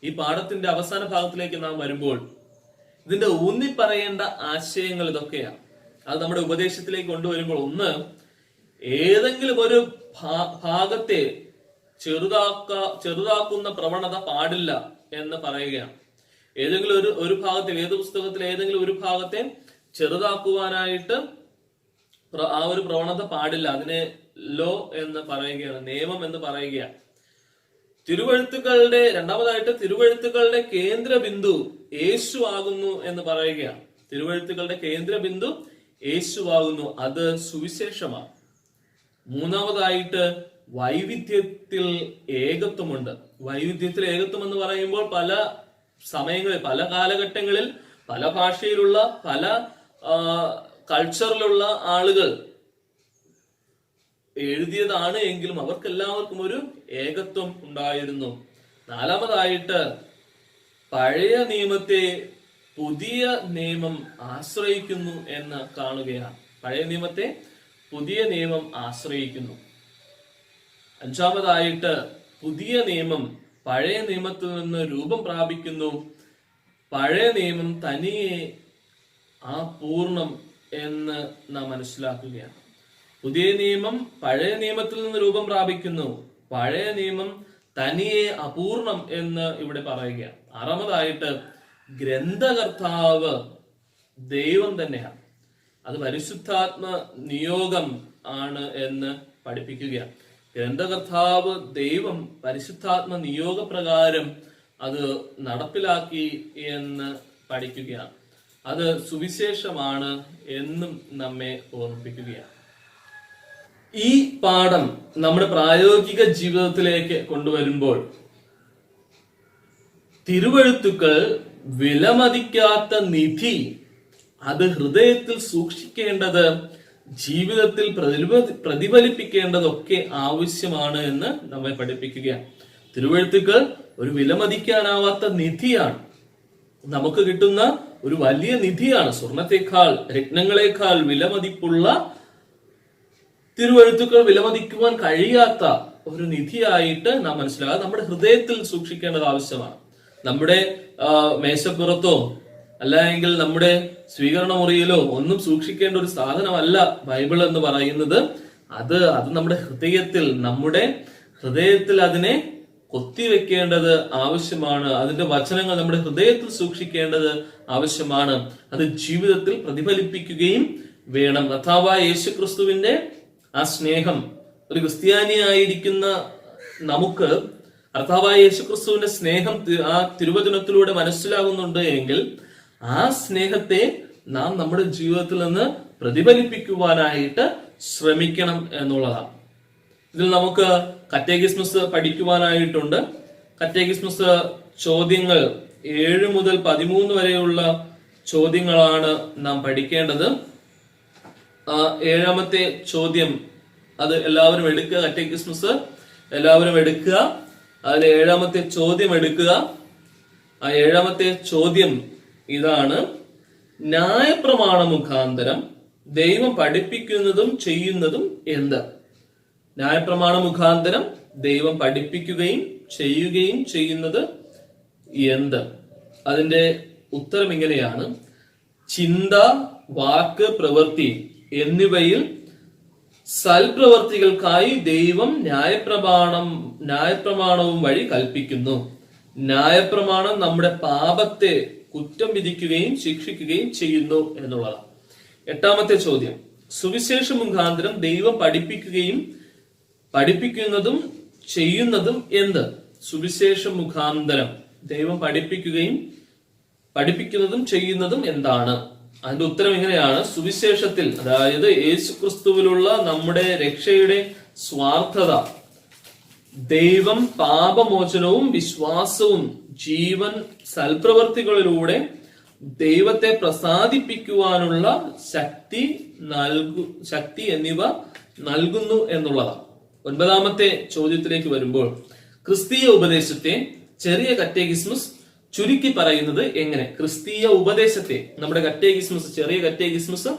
ഈ പാഠത്തിന്റെ അവസാന ഭാഗത്തിലേക്ക് നാം വരുമ്പോൾ ഇതിന്റെ ഊന്നി പറയേണ്ട ആശയങ്ങൾ ഇതൊക്കെയാണ്. അത് നമ്മുടെ ഉപദേശത്തിലേക്ക് കൊണ്ടുവരുമ്പോൾ, ഒന്ന്, ഏതെങ്കിലും ഒരു ഭാഗത്തെ ചെറുതാക്കുന്ന പ്രവണത പാടില്ല എന്ന് പറയുകയാണ്. ഏതെങ്കിലും ഒരു ഭാഗത്തെ, വേദപുസ്തകത്തിലെ ഏതെങ്കിലും ഒരു ഭാഗത്തെ ചെറുതാക്കുവാനായിട്ട് ആ ഒരു പ്രവണത പാടില്ല. അതിനെ ലോ എന്ന് പറയുകയാണ്, നിയമം എന്ന് പറയുകയാണ്. രണ്ടാമതായിട്ട് തിരുവെഴുത്തുകളുടെ കേന്ദ്ര ബിന്ദു യേശു ആകുന്നു എന്ന് പറയുകയാണ്. തിരുവെഴുത്തുകളുടെ കേന്ദ്ര ബിന്ദു യേശു ആകുന്നു, അത് സുവിശേഷമാണ്. മൂന്നാമതായിട്ട് വൈവിധ്യത്തിൽ ഏകത്വമുണ്ട്. വൈവിധ്യത്തിൽ ഏകത്വം എന്ന് പറയുമ്പോൾ പല സമയങ്ങളിൽ, പല കാലഘട്ടങ്ങളിൽ, പല ഭാഷയിലുള്ള, പല കൾച്ചറിലുള്ള ആളുകൾ എഴുതിയതാണ് എങ്കിലും അവർക്കെല്ലാവർക്കും ഒരു ഏകത്വം ഉണ്ടായിരുന്നു. നാലാമതായിട്ട് പഴയ നിയമത്തെ പുതിയ നിയമം ആശ്രയിക്കുന്നു എന്ന് കാണുകയാണ്. പഴയ നിയമത്തെ പുതിയ നിയമം ആശ്രയിക്കുന്നു. അഞ്ചാമതായിട്ട് പുതിയ നിയമം പഴയ നിയമത്തിൽ നിന്ന് രൂപം പ്രാപിക്കുന്നു. പഴയ നിയമം തനിയെ ആ പൂർണ്ണം എന്ന് നാം മനസ്സിലാക്കുകയാണ്. പുതിയ നിയമം പഴയ നിയമത്തിൽ നിന്ന് രൂപം പ്രാപിക്കുന്നു, പഴയ നിയമം തനിയെ അപൂർണം എന്ന് ഇവിടെ പറയുകയാണ്. ആറാമതായിട്ട് ഗ്രന്ഥകർത്താവ് ദൈവം തന്നെയാണ്, അത് പരിശുദ്ധാത്മ നിയോഗം ആണ് എന്ന് പഠിപ്പിക്കുകയാണ്. ഗ്രന്ഥകർത്താവ് ദൈവം പരിശുദ്ധാത്മ നിയോഗപ്രകാരം അത് നടപ്പിലാക്കി എന്ന് പഠിക്കുകയാണ്. അത് സുവിശേഷമാണ് എന്നും നമ്മെ ഓർമ്മിപ്പിക്കുകയാണ്. ഈ പാഠം നമ്മുടെ പ്രായോഗിക ജീവിതത്തിലേക്ക് കൊണ്ടുവരുമ്പോൾ തിരുവെഴുത്തുക്കൾ വിലമതിക്കാത്ത നിധി, അത് ഹൃദയത്തിൽ സൂക്ഷിക്കേണ്ടത്, ജീവിതത്തിൽ പ്രതിഫലിപ്പിക്കേണ്ടതൊക്കെ ആവശ്യമാണ് എന്ന് നമ്മെ പഠിപ്പിക്കുകയാണ്. തിരുവെഴുത്തുക്കൾ ഒരു വിലമതിക്കാനാവാത്ത നിധിയാണ്, നമുക്ക് കിട്ടുന്ന ഒരു വലിയ നിധിയാണ്. സ്വർണത്തെക്കാൾ, രത്നങ്ങളെക്കാൾ വിലമതിപ്പുള്ള തിരുവെഴുത്തുക്കൾ വിലമതിക്കുവാൻ കഴിയാത്ത ഒരു നിധിയായിട്ട് നാം മനസ്സിലാക്കുക. നമ്മുടെ ഹൃദയത്തിൽ സൂക്ഷിക്കേണ്ടത് ആവശ്യമാണ്. നമ്മുടെ മേശപ്പുറത്തോ അല്ലെങ്കിൽ നമ്മുടെ സ്വീകരണ മുറിയിലോ ഒന്നും സൂക്ഷിക്കേണ്ട ഒരു സാധനമല്ല ബൈബിൾ എന്ന് പറയുന്നത്. അത് നമ്മുടെ ഹൃദയത്തിൽ അതിനെ കൊത്തിവെക്കേണ്ടത് ആവശ്യമാണ്. അതിന്റെ വചനങ്ങൾ നമ്മുടെ ഹൃദയത്തിൽ സൂക്ഷിക്കേണ്ടത് ആവശ്യമാണ്. അത് ജീവിതത്തിൽ പ്രതിഫലിപ്പിക്കുകയും വേണം. കർത്താവായ യേശുക്രിസ്തുവിന്റെ ആ സ്നേഹം, ഒരു ക്രിസ്ത്യാനിയായിരിക്കുന്ന നമുക്ക് കർത്താവായ യേശുക്രിസ്തുവിന്റെ സ്നേഹം ആ തിരുവചനത്തിലൂടെ മനസ്സിലാകുന്നുണ്ട് എങ്കിൽ ആ സ്നേഹത്തെ നാം നമ്മുടെ ജീവിതത്തിൽ നിന്ന് പ്രതിഫലിപ്പിക്കുവാനായിട്ട് ശ്രമിക്കണം എന്നുള്ളതാണ്. ഇതിൽ നമുക്ക് കറ്റേക്കിസ്മസ് പഠിക്കുവാനായിട്ടുണ്ട്. കറ്റേക്കിസ്മസ് ചോദ്യങ്ങൾ 7 മുതൽ 13 വരെയുള്ള ചോദ്യങ്ങളാണ് നാം പഠിക്കേണ്ടത്. 7ാമത്തെ ചോദ്യം അത് എല്ലാവരും എടുക്കുക. കറ്റേക്കിസ്മസ് എല്ലാവരും എടുക്കുക. അതിൽ 7ാമത്തെ ചോദ്യം എടുക്കുക. ആ 7ാമത്തെ ചോദ്യം ഇതാണ്: ന്യായപ്രമാണ മുഖാന്തരം ദൈവം പഠിപ്പിക്കുന്നതും ചെയ്യുന്നതും എന്ത്? ന്യായപ്രമാണ മുഖാന്തരം ദൈവം പഠിപ്പിക്കുകയും ചെയ്യുകയും ചെയ്യുന്നത് എന്ത്? അതിന്റെ ഉത്തരം ഇങ്ങനെയാണ്: ചിന്ത, വാക്ക്, പ്രവൃത്തി എന്നിവയിൽ സൽപ്രവർത്തികൾക്കായി ദൈവം ന്യായപ്രമാണവും വഴി കൽപ്പിക്കുന്നു. ന്യായപ്രമാണം നമ്മുടെ പാപത്തെ കുറ്റം വിധിക്കുകയും ശിക്ഷിക്കുകയും ചെയ്യുന്നു എന്നുള്ളതാണ്. 8ാമത്തെ ചോദ്യം: സുവിശേഷ മുഖാന്തരം ദൈവം പഠിപ്പിക്കുന്നതും ചെയ്യുന്നതും എന്ത്? സുവിശേഷ മുഖാന്തരം ദൈവം പഠിപ്പിക്കുന്നതും ചെയ്യുന്നതും എന്താണ്? അതിന്റെ ഉത്തരം ഇങ്ങനെയാണ്: സുവിശേഷത്തിൽ, അതായത് യേശുക്രിസ്തുവിലുള്ള നമ്മുടെ രക്ഷയുടെ സ്വാർത്ഥത, ദൈവം പാപമോചനവും വിശ്വാസവും ജീവൻ സൽപ്രവർത്തികളിലൂടെ ദൈവത്തെ പ്രസാദിപ്പിക്കുവാനുള്ള ശക്തി എന്നിവ നൽകുന്നു എന്നുള്ളതാണ്. 9ാമത്തെ ചോദ്യത്തിലേക്ക് വരുമ്പോൾ, ക്രിസ്തീയ ഉപദേശത്തെ ചെറിയ കറ്റേകിസ്മസ് ചുരുക്കി പറയുന്നത് എങ്ങനെ? ക്രിസ്തീയ ഉപദേശത്തെ നമ്മുടെ ചെറിയ കറ്റേകിസ്മസ്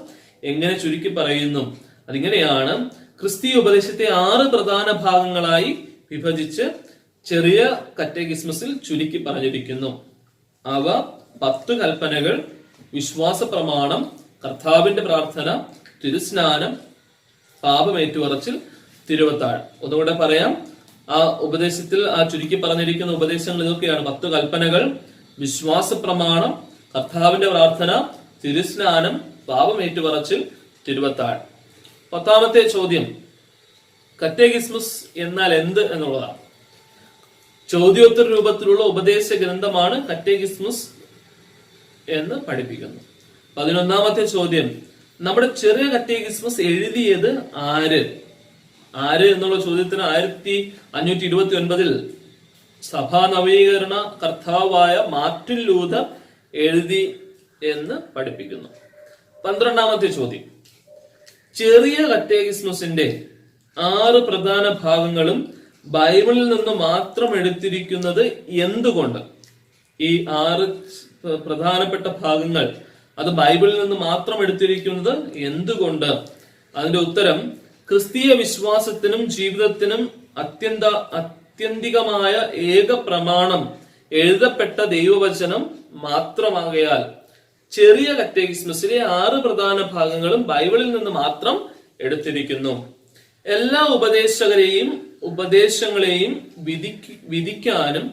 എങ്ങനെ ചുരുക്കി പറയുന്നു? അതിങ്ങനെയാണ്: ക്രിസ്തീയ ഉപദേശത്തെ 6 പ്രധാന ഭാഗങ്ങളായി വിഭജിച്ച് ചെറിയ കറ്റേകിസ്മസിൽ ചുരുക്കി പറഞ്ഞിരിക്കുന്നു. അവ 10 കൽപ്പനകൾ, വിശ്വാസ പ്രമാണം, കർത്താവിന്റെ പ്രാർത്ഥന, തിരുസ്നാനം, പാപമേറ്റുപറച്ചിൽ, തിരുവത്താഴ്. ഒന്നുകൂടെ പറയാം. ആ ഉപദേശത്തിൽ ചുരുക്കി പറഞ്ഞിരിക്കുന്ന ഉപദേശങ്ങൾ ഇതൊക്കെയാണ്: 10 കൽപ്പനകൾ, വിശ്വാസ പ്രമാണം, കർത്താവിന്റെ പ്രാർത്ഥന, തിരുസ്നാനം, പാപമേറ്റുപറച്ചിൽ, തിരുവത്താഴ്. 10ാമത്തെ ചോദ്യം: കറ്റേകിസ്മസ് എന്നാൽ എന്ത് എന്നുള്ളതാണ്. ചോദ്യോത്തര രൂപത്തിലുള്ള ഉപദേശ ഗ്രന്ഥമാണ് കറ്റേകിസ്മസ് എന്ന് പഠിപ്പിക്കുന്നു. 11ാമത്തെ ചോദ്യം: നമ്മുടെ ചെറിയ കറ്റേകിസ്മസ് എഴുതിയത് ആര് എന്നുള്ള ചോദ്യത്തിന് 1529 സഭാ നവീകരണ കർത്താവായ മാർട്ടിൻ ലൂഥർ എഴുതി എന്ന് പഠിപ്പിക്കുന്നു. 12ാമത്തെ ചോദ്യം: ചെറിയ കറ്റേകിസ്മസിന്റെ 6 പ്രധാന ഭാഗങ്ങളും ബൈബിളിൽ നിന്ന് മാത്രം എടുത്തിരിക്കുന്നത് എന്തുകൊണ്ട്? ഈ 6 പ്രധാനപ്പെട്ട ഭാഗങ്ങൾ അത് ബൈബിളിൽ നിന്ന് മാത്രം എടുത്തിരിക്കുന്നത് എന്തുകൊണ്ട്? അതിന്റെ ഉത്തരം: ക്രിസ്തീയ വിശ്വാസത്തിനും ജീവിതത്തിനും ആത്യന്തികമായ ഏക പ്രമാണം എഴുതപ്പെട്ട ദൈവവചനം മാത്രമാകയാൽ ചെറിയ കറ്റേകിസ്മസിലെ 6 പ്രധാന ഭാഗങ്ങളും ബൈബിളിൽ നിന്ന് മാത്രം എടുത്തിരിക്കുന്നു. എല്ലാ ഉപദേശങ്ങളെയും വിധിക്കാനും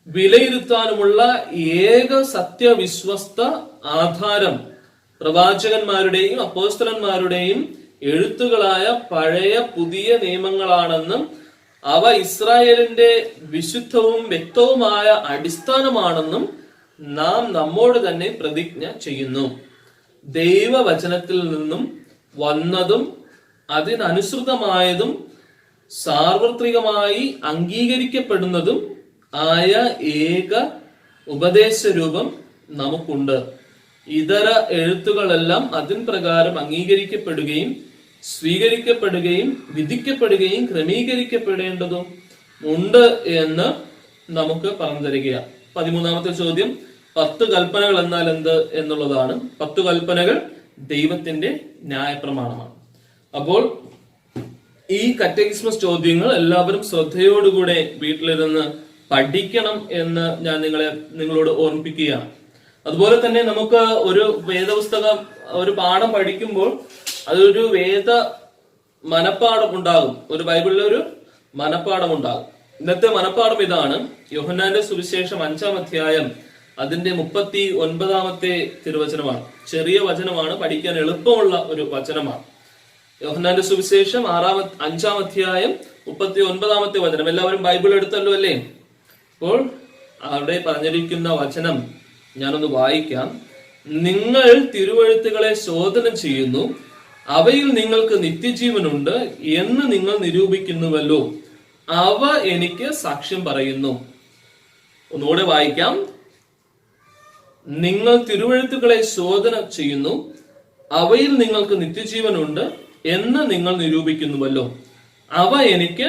വിലയിരുത്താനുമുള്ള ഏക സത്യവിശ്വസ്ത ആധാരം പ്രവാചകന്മാരുടെയും അപ്പോസ്തലന്മാരുടെയും എഴുത്തുകളായ പഴയ പുതിയ നിയമങ്ങളാണെന്നും അവ ഇസ്രായേലിന്റെ വിശുദ്ധവും വ്യക്തവുമായ അടിസ്ഥാനമാണെന്നും നാം നമ്മോട് തന്നെ പ്രതിജ്ഞ ചെയ്യുന്നു. ദൈവവചനത്തിൽ നിന്നും വന്നതും അതിനനുസൃതമായതും സാർവത്രികമായി അംഗീകരിക്കപ്പെടുന്നതും ആയ ഏക ഉപദേശരൂപം നമുക്കുണ്ട്. ഇതര എഴുത്തുകളെല്ലാം അതിൻ പ്രകാരം അംഗീകരിക്കപ്പെടുകയും സ്വീകരിക്കപ്പെടുകയും വിധിക്കപ്പെടുകയും ക്രമീകരിക്കപ്പെടേണ്ടതും ഉണ്ട് എന്ന് നമുക്ക് പറഞ്ഞു തരികയാണ്. 13ാമത്തെ ചോദ്യം: 10 കൽപ്പനകൾ എന്നാൽ എന്ത് എന്നുള്ളതാണ്. 10 കൽപ്പനകൾ ദൈവത്തിന്റെ ന്യായപ്രമാണമാണ്. അപ്പോൾ ഈ കറ്റേകിസ്മസ് ചോദ്യങ്ങൾ എല്ലാവരും ശ്രദ്ധയോടുകൂടെ വീട്ടിലിരുന്ന് പഠിക്കണം എന്ന് ഞാൻ നിങ്ങളോട് ഓർമ്മിപ്പിക്കുകയാണ്. അതുപോലെ തന്നെ നമുക്ക് ഒരു വേദപുസ്തകം, ഒരു പാഠം പഠിക്കുമ്പോൾ അതൊരു മനപ്പാഠം ഉണ്ടാകും. ഒരു ബൈബിളിലെ ഒരു മനപ്പാഠം ഉണ്ടാകും. ഇന്നത്തെ മനപ്പാഠം ഇതാണ്: യോഹന്നാന്റെ സുവിശേഷം 5-ാം അധ്യായം അതിന്റെ 39ാമത്തെ തിരുവചനമാണ്. ചെറിയ വചനമാണ്, പഠിക്കാൻ എളുപ്പമുള്ള ഒരു വചനമാണ്. യോഹന്നാന്റെ സുവിശേഷം 5-ാം അധ്യായം 39ാമത്തെ വചനം. എല്ലാവരും ബൈബിൾ എടുത്തല്ലോ അല്ലേ? അപ്പോൾ അവിടെ പറഞ്ഞിരിക്കുന്ന വചനം ഞാനൊന്ന് വായിക്കാം. നിങ്ങൾ തിരുവെഴുത്തുകളെ ശോധന ചെയ്യുന്നു, അവയിൽ നിങ്ങൾക്ക് നിത്യജീവനുണ്ട് എന്ന് നിങ്ങൾ നിരൂപിക്കുന്നുവല്ലോ. അവ എനിക്ക് സാക്ഷ്യം പറയുന്നു. ഒന്നുകൂടെ വായിക്കാം. നിങ്ങൾ തിരുവെഴുത്തുകളെ ശോധന ചെയ്യുന്നു, അവയിൽ നിങ്ങൾക്ക് നിത്യജീവനുണ്ട് എന്ന് നിങ്ങൾ നിരൂപിക്കുന്നുവല്ലോ. അവ എനിക്ക്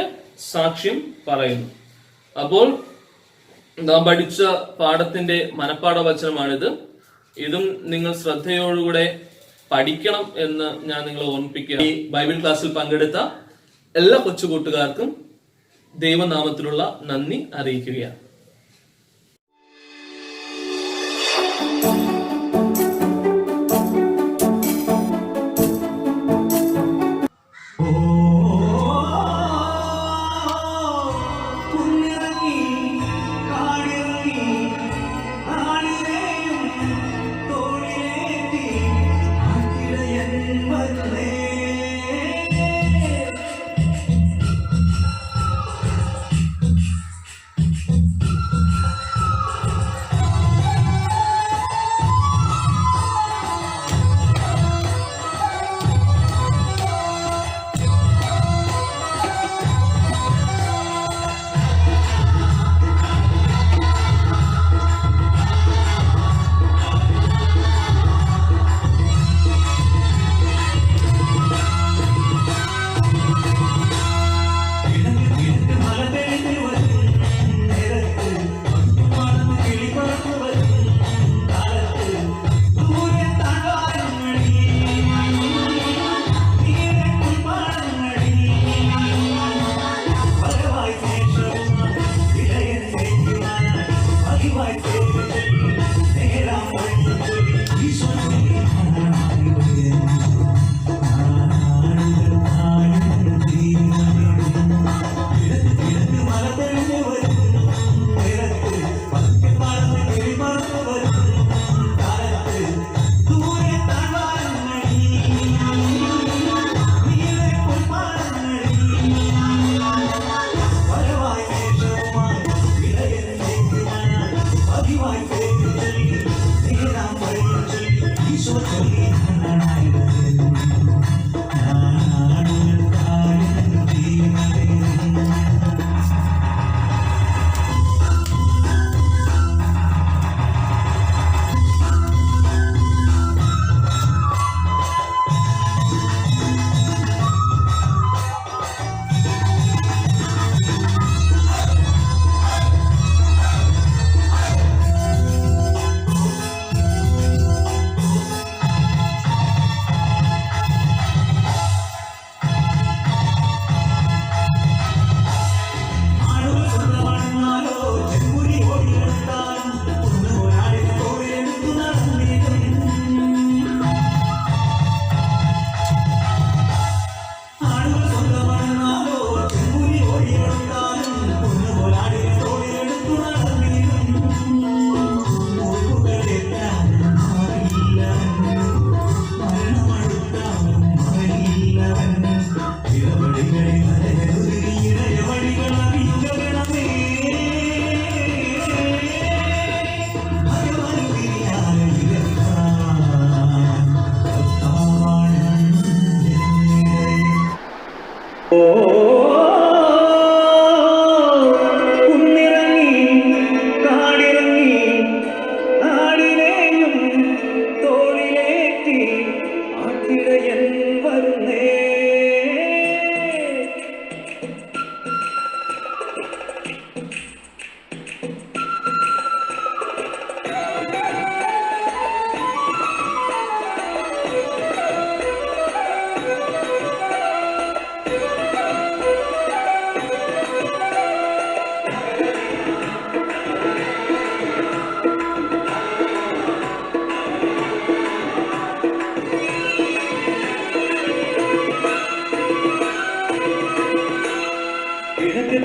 സാക്ഷ്യം പറയുന്നു. അപ്പോൾ നാം പഠിച്ച പാഠത്തിന്റെ മനപ്പാഠ വചനമാണിത്. ഇതും നിങ്ങൾ ശ്രദ്ധയോടുകൂടെ പഠിക്കണം എന്ന് ഞാൻ നിങ്ങളെ ഓർമ്മിപ്പിക്കുക. ഈ ബൈബിൾ ക്ലാസ്സിൽ പങ്കെടുത്ത എല്ലാ കൊച്ചു കൂട്ടുകാർക്കും ദൈവനാമത്തിലുള്ള നന്ദി അറിയിക്കുകയാണ്.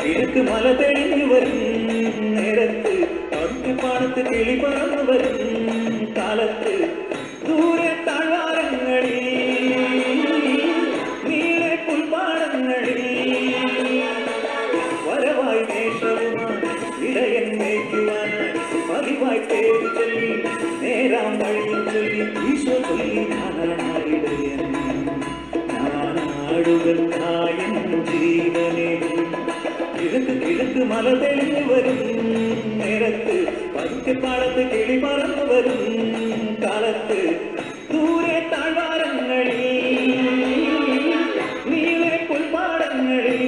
കിഴക്ക് മല തെളിഞ്ഞു വരും നേരത്ത് പാടത്ത് കിളി പറന്നു വരും കാലത്ത് ദൂരെ താഴ്വാരങ്ങളിൽ നീളെ പുൽപ്പാടങ്ങളിൽ വരവായി മേഷവുമായി ഇടയൻ മേയ്ക്കുവാനായി പതിവായി തേടി ചൊല്ലി നേരാം വഴിയിൽ ചൊല്ലി ഈശോ ചൊല്ലി നാടായിടയൻ നാടുകൾക്കായൻ ജീവനെ കിഴക്ക് മല തെളിഞ്ഞു വരും നേരത്ത് പതുക്കെപ്പാടത്ത് കിളി പറന്നു വരും കാലത്ത് ദൂരെ താഴ്വാരങ്ങളിൽ നീളെ പുൽപ്പാടങ്ങളിൽ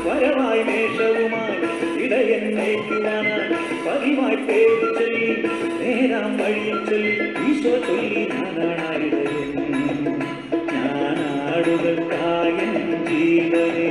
വരവായി മേശവുമായി ഇടയൻ നയിക്കുവാനായി പതിവായി പേര് ചൊല്ലി നേരാം വഴിയും ചൊല്ലി ഈശോ ചൊല്ലി ഞാനാടുകൾക്കായൻ ജീവനേ.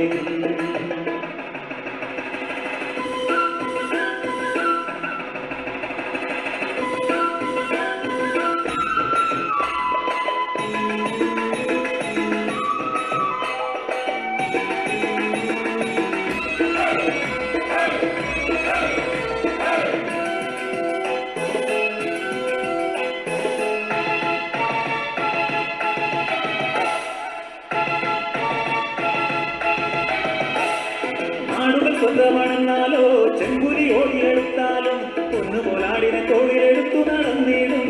സ്വന്തമാണെന്നാലോ ചെങ്കുരി ഓടിയെടുത്താലും പൊന്നുപോലാടിനെ തോളിലെടുത്തു നടന്നിടും.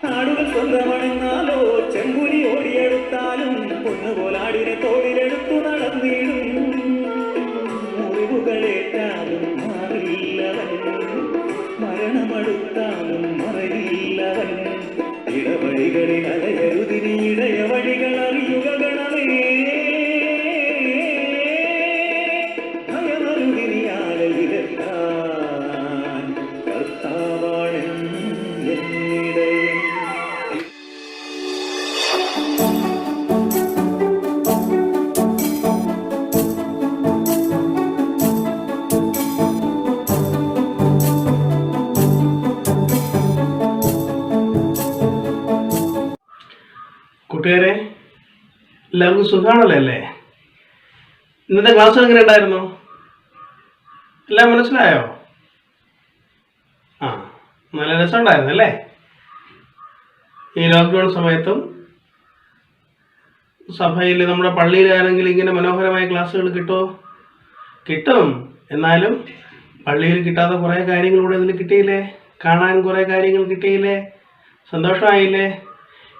നാടുകൾ സ്വന്തമാണെന്നാലോ ചെങ്കുരി ഓടിയെടുത്താലും പൊന്നുപോലാടിനെ തോളിലെടുത്തു നടന്നിടും. മുറിവുകളേറ്റാലും മാറില്ലവൻ, മരണമെടുത്താലും മറയില്ലവൻ. ഇടവഴികളിൽ അലയരുതിനി ഇടയ വഴികൾ അറിയുക ഗണമേ. ഭയമരുതിനിയാലെ വിരക്കാൻ കർത്താവാണെന്നിടയൻ. കൂട്ടുകാരെ, എല്ലാവർക്കും സുഖമാണല്ലോ അല്ലേ? ഇന്നത്തെ ക്ലാസ് എങ്ങനെ ഉണ്ടായിരുന്നു? എല്ലാം മനസ്സിലായോ? നല്ല രസമുണ്ടായിരുന്നു അല്ലേ? ഈ ലോക്ക്ഡൗൺ സമയത്തും സഭയിൽ നമ്മുടെ പള്ളിയിലാണെങ്കിൽ ഇങ്ങനെ മനോഹരമായ ക്ലാസ്സുകൾ കിട്ടുമോ? കിട്ടും. എന്നാലും പള്ളിയിൽ കിട്ടാത്ത കുറേ കാര്യങ്ങൾ കൂടെ ഇതിൽ കിട്ടിയില്ലേ? കാണാൻ കുറേ കാര്യങ്ങൾ കിട്ടിയില്ലേ? സന്തോഷമായില്ലേ?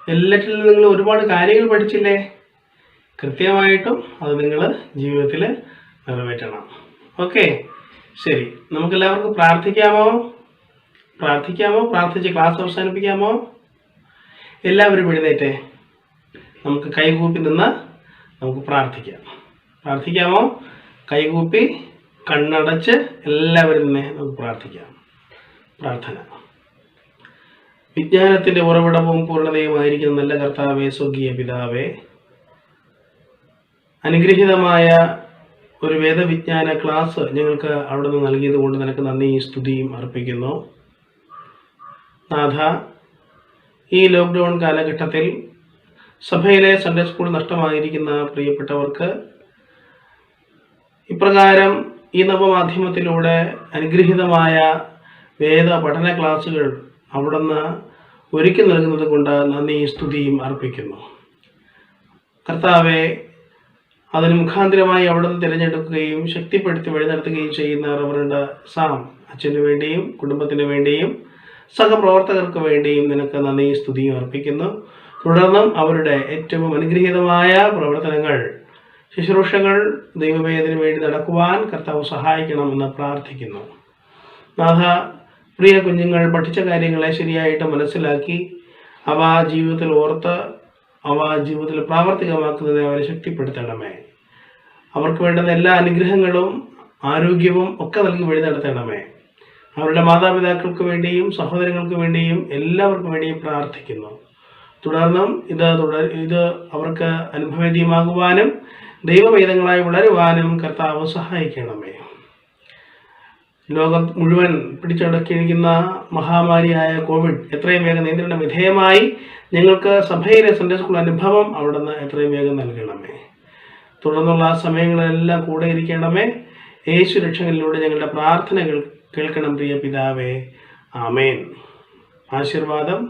എല്ലാറ്റിലും നിങ്ങൾ ഒരുപാട് കാര്യങ്ങൾ പഠിച്ചില്ലേ? കൃത്യമായിട്ടും അത് നിങ്ങൾ ജീവിതത്തിൽ നിറവേറ്റണം. ഓക്കെ, ശരി. നമുക്കെല്ലാവർക്കും പ്രാർത്ഥിക്കാമോ? പ്രാർത്ഥിച്ച് ക്ലാസ് അവസാനിപ്പിക്കാമോ? എല്ലാവരും എഴുന്നേറ്റേ. നമുക്ക് കൈകൂപ്പി നിന്ന് നമുക്ക് പ്രാർത്ഥിക്കാമോ? കൈകൂപ്പി കണ്ണടച്ച് എല്ലാവരും തന്നെ നമുക്ക് പ്രാർത്ഥിക്കാം. പ്രാർത്ഥന. വിജ്ഞാനത്തിൻ്റെ ഉറവിടവും പൂർണ്ണതയുമായിരിക്കുന്ന നല്ല കർത്താവേ, സ്വർഗീയ പിതാവേ, അനുഗ്രഹീതമായ ഒരു വേദവിജ്ഞാന ക്ലാസ് ഞങ്ങൾക്ക് അവിടെ നിന്ന് നൽകിയത് കൊണ്ട് നിനക്ക് നന്ദിയും സ്തുതിയും അർപ്പിക്കുന്നു. നാഥ, ഈ ലോക്ക്ഡൗൺ കാലഘട്ടത്തിൽ സഭയിലെ സൺഡേ സ്കൂൾ നഷ്ടമായിരിക്കുന്ന പ്രിയപ്പെട്ടവർക്ക് ഇപ്രകാരം ഈ നവമാധ്യമത്തിലൂടെ അനുഗ്രഹീതമായ വേദ പഠന ക്ലാസ്സുകൾ അവിടുന്ന് ഒരുക്കി നൽകുന്നത് കൊണ്ട് നന്ദിയും സ്തുതിയും അർപ്പിക്കുന്നു. കർത്താവെ, അതിന് മുഖാന്തരമായി അവിടുന്ന് തിരഞ്ഞെടുക്കുകയും ശക്തിപ്പെടുത്തി വഴി നടത്തുകയും ചെയ്യുന്ന റവറൻഡ് സാം അച്ഛന് വേണ്ടിയും കുടുംബത്തിന് വേണ്ടിയും സഹപ്രവർത്തകർക്ക് വേണ്ടിയും നിനക്ക് നന്ദിയും സ്തുതിയും അർപ്പിക്കുന്നു. തുടർന്നും അവരുടെ ഏറ്റവും അനുഗ്രഹീതമായ പ്രവർത്തനങ്ങൾ, ശുശ്രൂഷകൾ ദൈവവേദനു വേണ്ടി നടക്കുവാൻ കർത്താവ് സഹായിക്കണമെന്ന് പ്രാർത്ഥിക്കുന്നു. നാഥ, പ്രിയ കുഞ്ഞുങ്ങൾ പഠിച്ച കാര്യങ്ങളെ ശരിയായിട്ട് മനസ്സിലാക്കി അവ ജീവിതത്തിൽ ഓർത്ത് അവ ജീവിതത്തിൽ പ്രാവർത്തികമാക്കുന്നതിനെ അവരെ ശക്തിപ്പെടുത്തണമേ. അവർക്ക് വേണ്ടുന്ന എല്ലാ അനുഗ്രഹങ്ങളും ആരോഗ്യവും ഒക്കെ നൽകി വഴി നടത്തണമേ. അവരുടെ മാതാപിതാക്കൾക്ക് വേണ്ടിയും സഹോദരങ്ങൾക്ക് വേണ്ടിയും എല്ലാവർക്കും വേണ്ടിയും പ്രാർത്ഥിക്കുന്നു. തുടർന്നും ഇത് അവർക്ക് അനുഭവേദ്യമാകുവാനും ദൈവവേദങ്ങളായി വളരുവാനും കർത്താവ് സഹായിക്കണമേ. ലോകം മുഴുവൻ പിടിച്ചടക്കിയിരിക്കുന്ന മഹാമാരിയായ കോവിഡ് എത്രയും വേഗം നിയന്ത്രണ വിധേയമായി ഞങ്ങൾക്ക് സഭയിലെ സൺഡേ സ്കൂൾ അനുഭവം അവിടുന്ന് എത്രയും വേഗം നൽകണമേ. തുടർന്നുള്ള സമയങ്ങളെല്ലാം കൂടെ ഇരിക്കണമേ. യേശു രക്ഷകനിലൂടെ ഞങ്ങളുടെ പ്രാർത്ഥനകൾ കേൾക്കണം പ്രിയ പിതാവേ. ആമേൻ. ആശീർവാദം.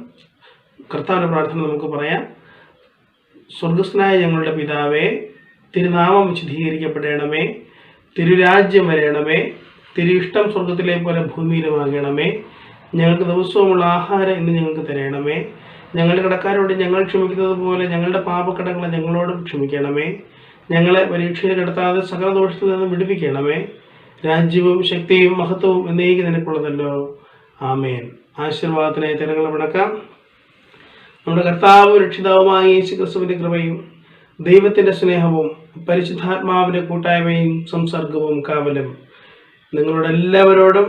കർത്താവിൻ്റെ പ്രാർത്ഥന നമുക്ക് പറയാം. സ്വർഗസ്ഥനായ ഞങ്ങളുടെ പിതാവേ, തിരുനാമം വിശുദ്ധീകരിക്കപ്പെടണമേ. തിരുരാജ്യം വരണമേ. തിരു ഇഷ്ടം സ്വർഗത്തിലെ പോലെ ഭൂമിയിലുമാകണമേ. ഞങ്ങൾക്ക് ദിവസവുമുള്ള ആഹാരം ഇന്ന് ഞങ്ങൾക്ക് തരണമേ. ഞങ്ങളുടെ കടക്കാരോട് ഞങ്ങൾ ക്ഷമിക്കുന്നത് പോലെ ഞങ്ങളുടെ പാപക്കടങ്ങളെ ഞങ്ങളോടും ക്ഷമിക്കണമേ. ഞങ്ങളെ പരീക്ഷയിൽ കിടത്താതെ സകല ദോഷത്തിൽ നിന്ന് വിടുവിക്കണമേ. രാജ്യവും ശക്തിയും മഹത്വവും എന്നേക്ക് നിനക്കുള്ളതല്ലോ. ആമേൻ. ആശീർവാദത്തിനായി തിരകളെ വിളക്കാം. നമ്മുടെ കർത്താവും രക്ഷിതാവുമായ യേശു ക്രിസ്തുവിന്റെ കൃപയും ദൈവത്തിൻ്റെ സ്നേഹവും പരിശുദ്ധാത്മാവിൻ്റെ കൂട്ടായ്മയും സംസർഗവും കാവലും നിങ്ങളുടെ എല്ലാവരോടും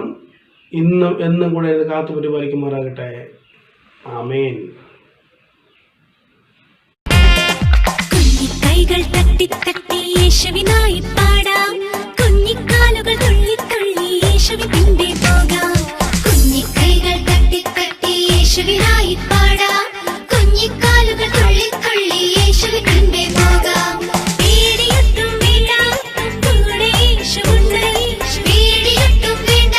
ഇന്നും എന്നും കൂടെ കാത്തു പരിപാലിക്കുമാറാകട്ടെ. ആമേൻ. കൈകൾ തട്ടി തട്ടി യേശുവിനായി പാടാം, കുഞ്ഞിക്കാലുകൾ തുള്ളി തുള്ളി യേശുവിൻ പിൻപേ പോകാം. കുഞ്ഞിക്കൈകൾ തട്ടി തട്ടി യേശുവിനായി പാടാം, കുഞ്ഞിക്കാലുകൾ തുള്ളി തുള്ളി യേശുവിൻ പിൻപേ പോകാം. പേടിയൊട്ടും വേണ്ട, കൂടെ യേശുവുണ്ട്. പേടിയൊട്ടും വേണ്ട,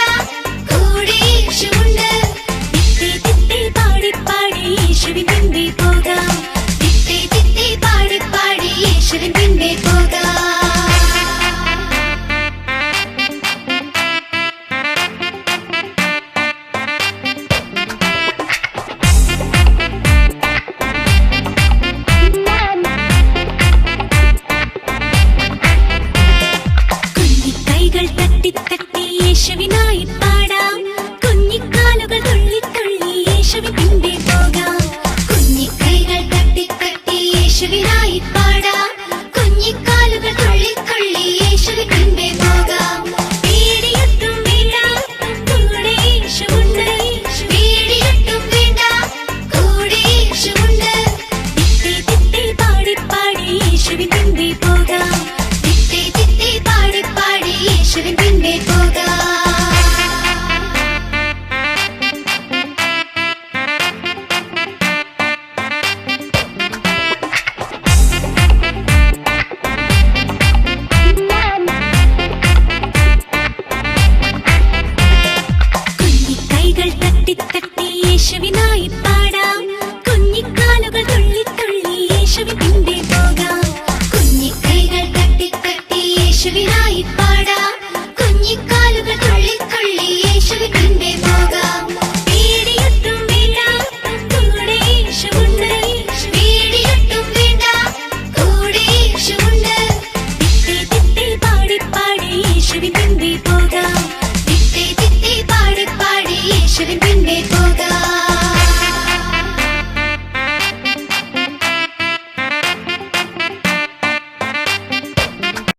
കൂടെ യേശുവുണ്ട്. തിത്തേ തിത്തേ പാടി പാടി യേശുവിൻ പിൻപേ പോകാം. തിത്തേ തിത്തേ പാടി പാടി യേശുവിൻ